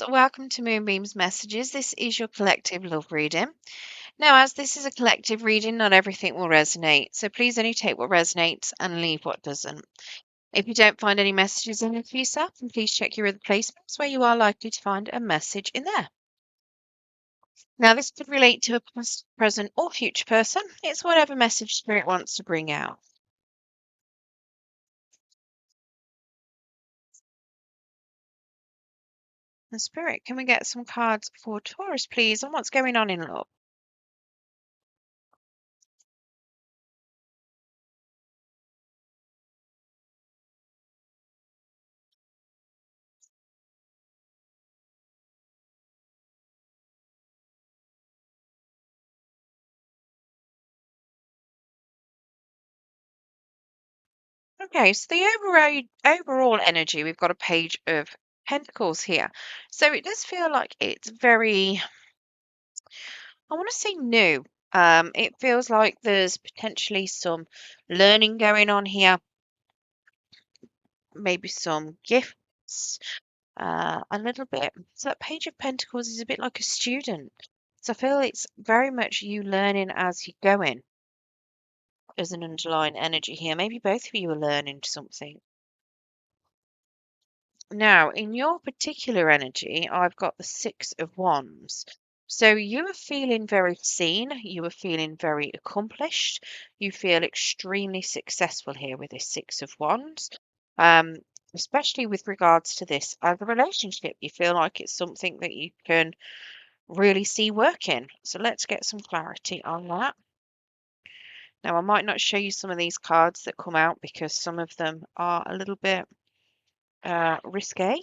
Taurus, welcome to Moonbeam's Messages. This is your collective love reading. Now, as this is a collective reading, not everything will resonate, so please only take what resonates and leave what doesn't. If you don't find any messages in it for yourself, then please check your other placements where you are likely to find a message in there. Now, this could relate to a past, present, or future person. It's whatever message Spirit wants to bring out. And Spirit, can we get some cards for Taurus, please, on what's going on in love? Okay, so the overall energy, we've got a page of pentacles here. So it does feel like it's very, I want to say new. It feels like there's potentially some learning going on here, maybe some gifts, a little bit. So that page of pentacles is a bit like a student. So I feel it's very much you learning as you're going as an underlying energy here. Maybe both of you are learning something. Now, in your particular energy, I've got the Six of Wands. So you are feeling very seen, you are feeling very accomplished, you feel extremely successful here with this Six of Wands. Um, Especially with regards to this other relationship, you feel like it's something that you can really see working. So let's get some clarity on that. Now, I might not show you some of these cards that come out because some of them are a little bit risque.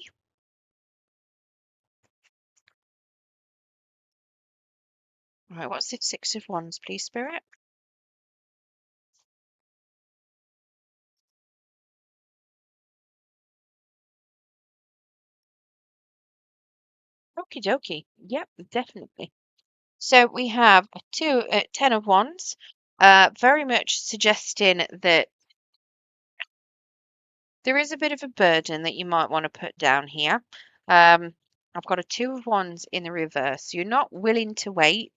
Right, what's the Six of Wands, please, Spirit? Okie dokie. Yep, definitely. So we have a 10 of Wands, very much suggesting that there is a bit of a burden that you might want to put down here. I've got a Two of Wands in the reverse. You're not willing to wait.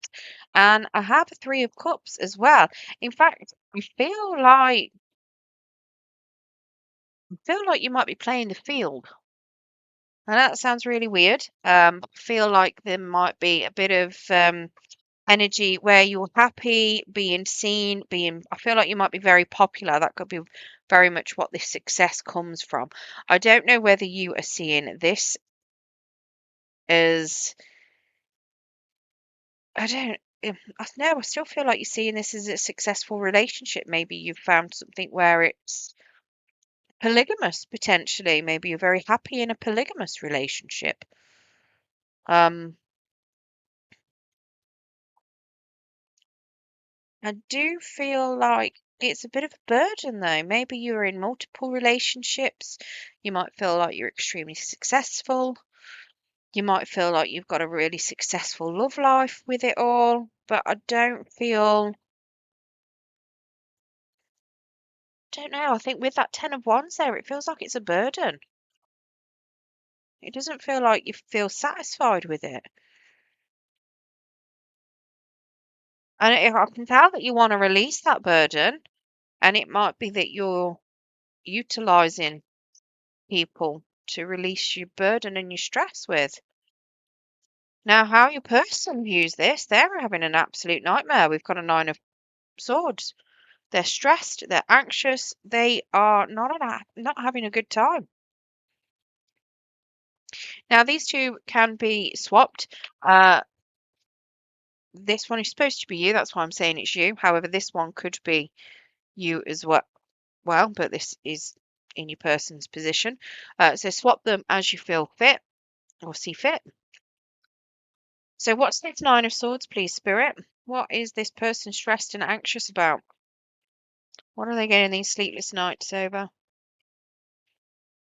And I have a Three of Cups as well. In fact, I feel like you might be playing the field. And that sounds really weird. I feel like there might be a bit of energy where you're happy, being seen, I feel like you might be very popular. That could be very much what this success comes from. I don't know whether you are seeing this as, I don't, no, I still feel like you're seeing this as a successful relationship. Maybe you've found something where it's polygamous potentially. Maybe you're very happy in a polygamous relationship. Um, I do feel like it's a bit of a burden though. Maybe you're in multiple relationships. You might feel like you're extremely successful. You might feel like you've got a really successful love life with it all, but I don't know. I think with that 10 of Wands there, it feels like it's a burden. It doesn't feel like you feel satisfied with it. And I can tell that you want to release that burden, and it might be that you're utilizing people to release your burden and your stress with. Now, how your person views this, they're having an absolute nightmare. We've got a Nine of Swords. They're stressed, they're anxious, they are not having a good time. Now, these two can be swapped. This one is supposed to be you, that's why I'm saying it's you. However, this one could be you as well, but this is in your person's position. So swap them as you feel fit or see fit. So what's this Nine of Swords, please, Spirit? What is this person stressed and anxious about? What are they getting these sleepless nights over?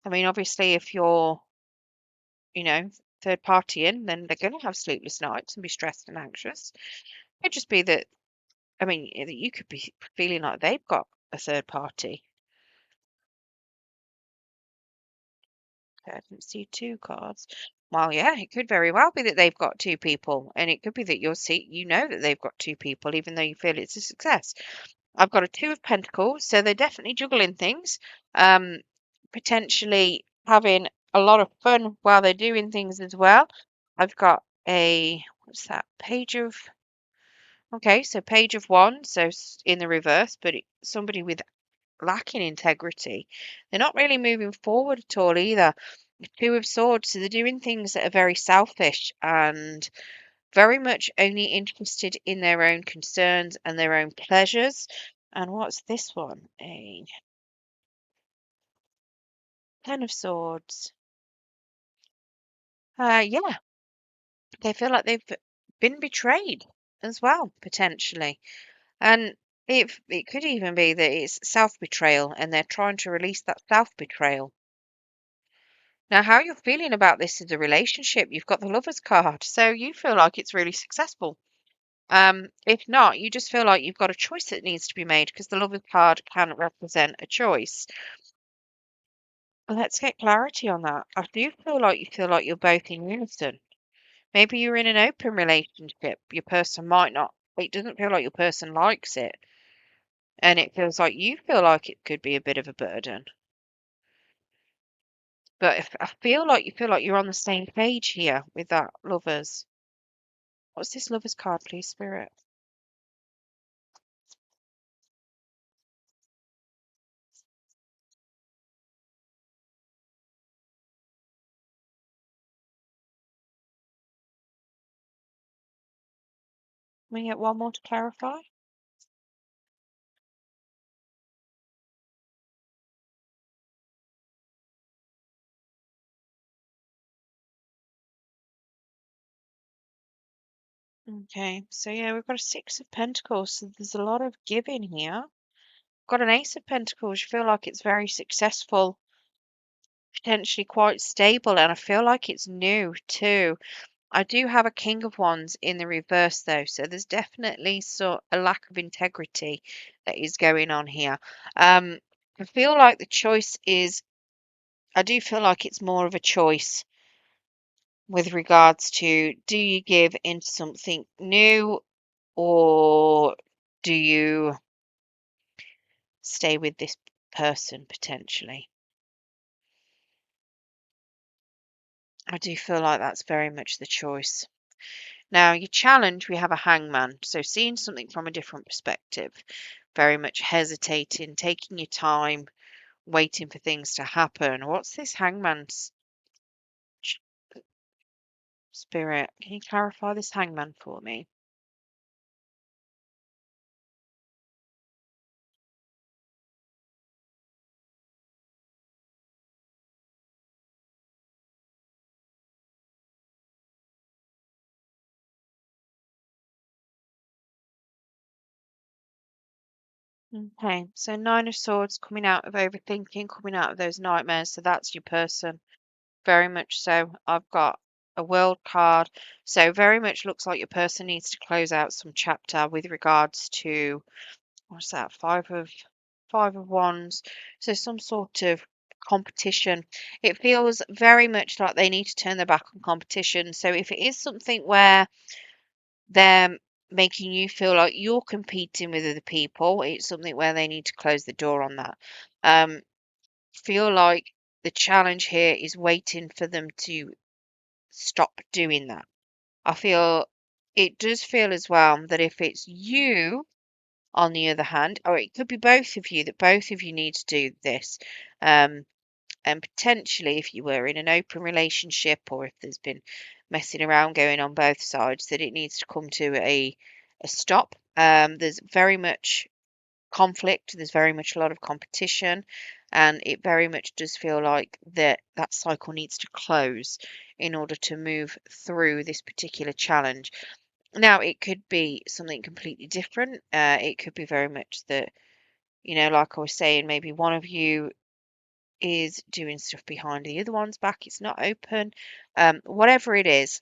I mean, obviously, if you're, third partying, then they're going to have sleepless nights and be stressed and anxious. It'd just be that, I mean, you could be feeling like they've got a third party. Okay, I didn't see two cards. Well, yeah, it could very well be that they've got two people, and it could be that you know that they've got two people, even though you feel it's a success. I've got a Two of Pentacles, so they're definitely juggling things, um, potentially having a lot of fun while they're doing things as well. I've got what's that? Okay, so Page of Wands, so in the reverse, but somebody with lacking integrity. They're not really moving forward at all either. Two of Swords, so they're doing things that are very selfish and very much only interested in their own concerns and their own pleasures. And what's this one? A Ten of Swords. Yeah, they feel like they've been betrayed as well, potentially. And it could even be that it's self-betrayal and they're trying to release that self-betrayal. Now, how you're feeling about this is a relationship. You've got the Lovers card, so you feel like it's really successful. If not, you just feel like you've got a choice that needs to be made because the Lovers card can represent a choice. Let's get clarity on that. I do feel like you feel like you're both in unison. Maybe you're in an open relationship. Your person might not. It doesn't feel like your person likes it, and it feels like you feel like it could be a bit of a burden. But if I feel like you feel like you're on the same page here with that Lovers. What's this Lovers card, please, Spirit? Can we get one more to clarify? Okay, so yeah, we've got a Six of Pentacles, so there's a lot of giving here. Got an Ace of Pentacles, you feel like it's very successful, potentially quite stable, and I feel like it's new too. I do have a King of Wands in the reverse though, so there's definitely a lack of integrity that is going on here. Um, I feel like the choice is, I do feel like it's more of a choice with regards to do you give into something new or do you stay with this person potentially? I do feel like that's very much the choice. Now, your challenge, we have a hangman. So, seeing something from a different perspective, very much hesitating, taking your time, waiting for things to happen. What's this hangman's spirit? Can you clarify this hangman for me? Okay, so Nine of Swords coming out of overthinking, coming out of those nightmares. So that's your person. Very much so. I've got a world card. So very much looks like your person needs to close out some chapter with regards to what's that? Five of Wands. So some sort of competition. It feels very much like they need to turn their back on competition. So if it is something where they're making you feel like you're competing with other people, it's something where they need to close the door on that. Um, feel like the challenge here is waiting for them to stop doing that. I feel it does feel as well that if it's you, on the other hand, or it could be both of you, that both of you need to do this. Um, and potentially, if you were in an open relationship or if there's been messing around going on both sides, that it needs to come to a stop. There's very much conflict, there's very much a lot of competition, and it very much does feel like that cycle needs to close in order to move through this particular challenge. Now, it could be something completely different. It could be very much that, like I was saying, maybe one of you is doing stuff behind the other one's back. It's not open. Whatever it is,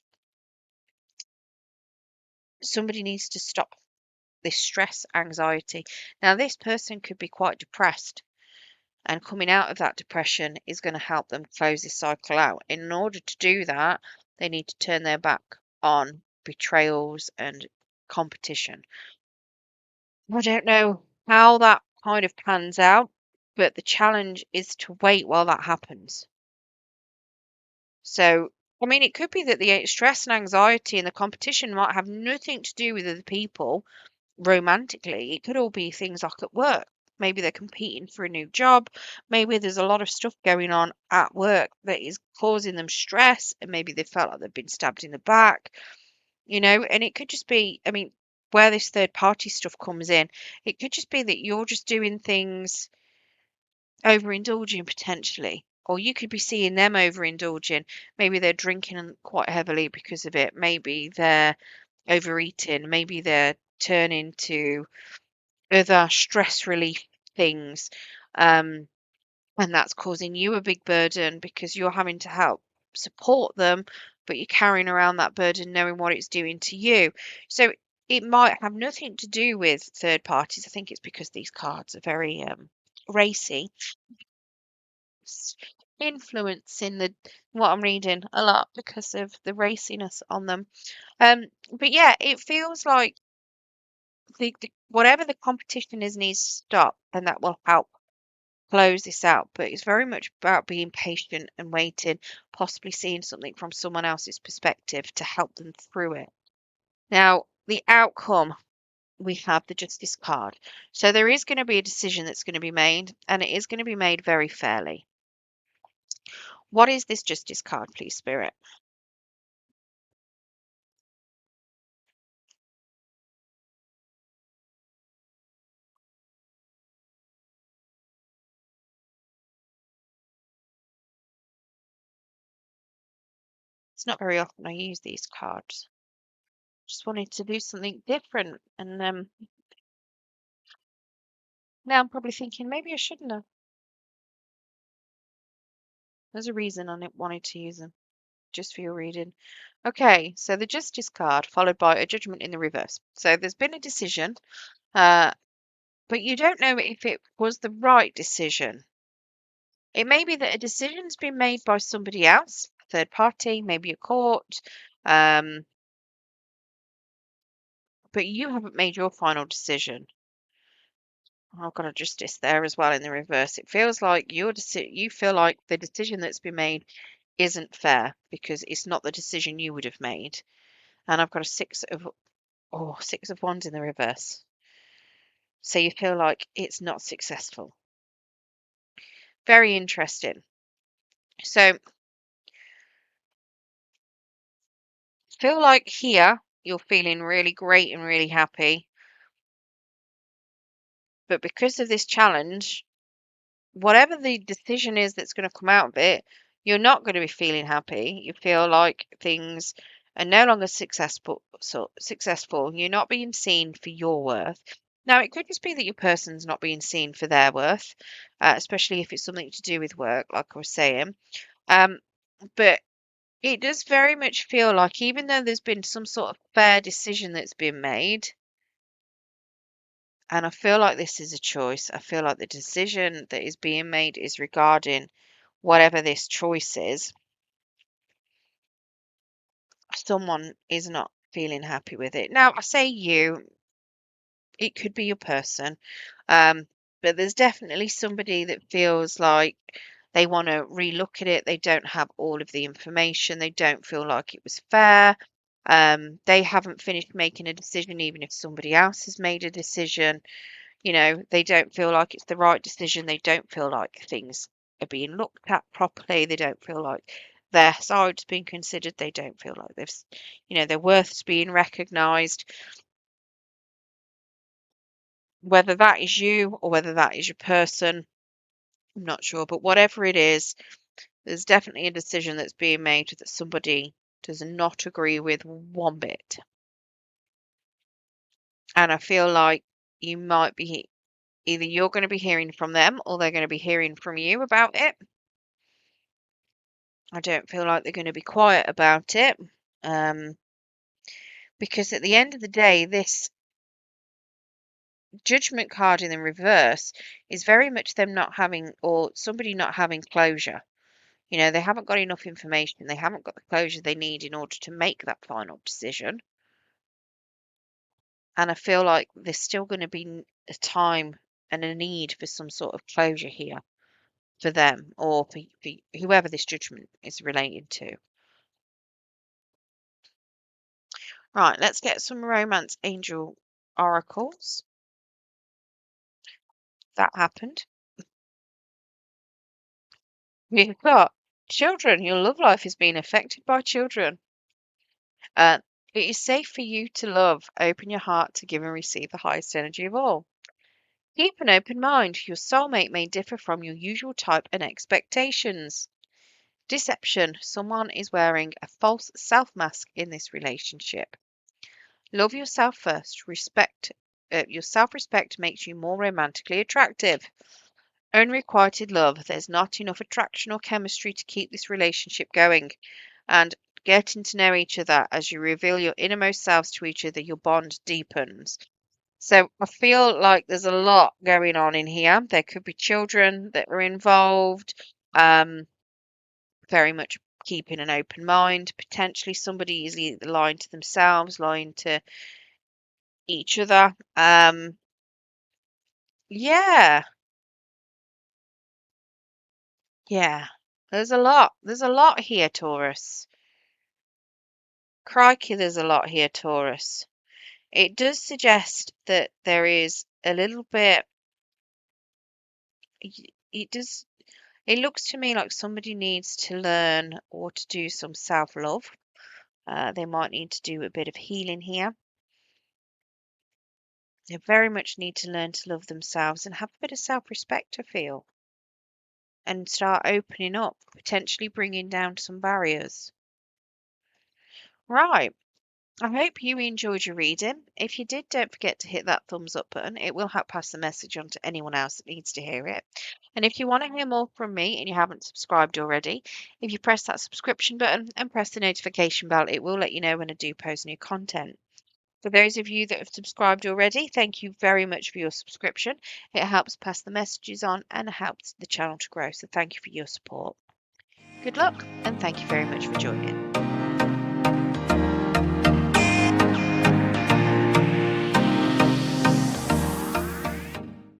somebody needs to stop this stress, anxiety. Now, this person could be quite depressed. And coming out of that depression is going to help them close this cycle out. In order to do that, they need to turn their back on betrayals and competition. I don't know how that kind of pans out, but the challenge is to wait while that happens. So, I mean, it could be that the stress and anxiety and the competition might have nothing to do with other people romantically. It could all be things like at work. Maybe they're competing for a new job. Maybe there's a lot of stuff going on at work that is causing them stress, and maybe they felt like they've been stabbed in the back, and it could just be, I mean, where this third party stuff comes in, it could just be that you're just doing things overindulging potentially. Or you could be seeing them overindulging. Maybe they're drinking quite heavily because of it. Maybe they're overeating. Maybe they're turning to other stress relief things. Um, and that's causing you a big burden because you're having to help support them, but you're carrying around that burden knowing what it's doing to you. So it might have nothing to do with third parties. I think it's because these cards are very racy, influencing the what I'm reading a lot because of the raciness on them. But yeah, it feels like the whatever the competition is needs to stop, and that will help close this out. But it's very much about being patient and waiting, possibly seeing something from someone else's perspective to help them through it. Now, the outcome, we have the Justice card. So there is going to be a decision that's going to be made, and it is going to be made very fairly. What is this Justice card, please, Spirit? It's not very often I use these cards. Just wanted to do something different, and now I'm probably thinking maybe I shouldn't have. There's a reason I wanted to use them, just for your reading. Okay, so the Justice card followed by a Judgment in the reverse. So there's been a decision, uh, but you don't know if it was the right decision. It may be that a decision's been made by somebody else, a third party, maybe a court, um, but you haven't made your final decision. I've got a Justice there as well in the reverse. It feels like you feel like the decision that's been made isn't fair because it's not the decision you would have made. And I've got a six of wands in the reverse. So you feel like it's not successful. Very interesting. So feel like here you're feeling really great and really happy. But because of this challenge, whatever the decision is that's going to come out of it, you're not going to be feeling happy. You feel like things are no longer successful. You're not being seen for your worth. Now, it could just be that your person's not being seen for their worth, especially if it's something to do with work, like I was saying. Um, but it does very much feel like even though there's been some sort of fair decision that's been made, and I feel like this is a choice, I feel like the decision that is being made is regarding whatever this choice is, someone is not feeling happy with it. Now, I say you, it could be your person, um, but there's definitely somebody that feels like they want to relook at it. They don't have all of the information. They don't feel like it was fair. They haven't finished making a decision, even if somebody else has made a decision. They don't feel like it's the right decision. They don't feel like things are being looked at properly. They don't feel like their side's being considered. They don't feel like their worth's being recognised. Whether that is you or whether that is your person, I'm not sure. But whatever it is, there's definitely a decision that's being made that somebody does not agree with one bit. And I feel like you might be either you're going to be hearing from them or they're going to be hearing from you about it. I don't feel like they're going to be quiet about it. Um, because at the end of the day, this Judgment card in the reverse is very much them not having, or somebody not having closure. You know, they haven't got enough information. They haven't got the closure they need in order to make that final decision. And I feel like there's still going to be a time and a need for some sort of closure here for them, or for whoever this judgment is related to. Right, let's get some romance angel oracles. That happened. We've got children. Your love life is being affected by children. Uh, it is safe for you to love. Open your heart to give and receive the highest energy of all. Keep an open mind. Your soulmate may differ from your usual type and expectations. Deception. Someone is wearing a false self mask in this relationship. Love yourself first. Your self respect makes you more romantically attractive. Unrequited love. There's not enough attraction or chemistry to keep this relationship going. And getting to know each other as you reveal your innermost selves to each other, your bond deepens. So I feel like there's a lot going on in here. There could be children that are involved. Very much keeping an open mind. Potentially somebody is either lying to themselves, lying to each other. Yeah, yeah. There's a lot. There's a lot here, Taurus. Crikey, there's a lot here, Taurus. It does suggest that there is a little bit. It does. It looks to me like somebody needs to learn or to do some self-love. They might need to do a bit of healing here. They very much need to learn to love themselves and have a bit of self-respect, I feel, and start opening up, potentially bringing down some barriers. Right. I hope you enjoyed your reading. If you did, don't forget to hit that thumbs up button. It will help pass the message on to anyone else that needs to hear it. And if you want to hear more from me and you haven't subscribed already, if you press that subscription button and press the notification bell, it will let you know when I do post new content. For those of you that have subscribed already, thank you very much for your subscription. It helps pass the messages on and helps the channel to grow. So thank you for your support. Good luck and thank you very much for joining.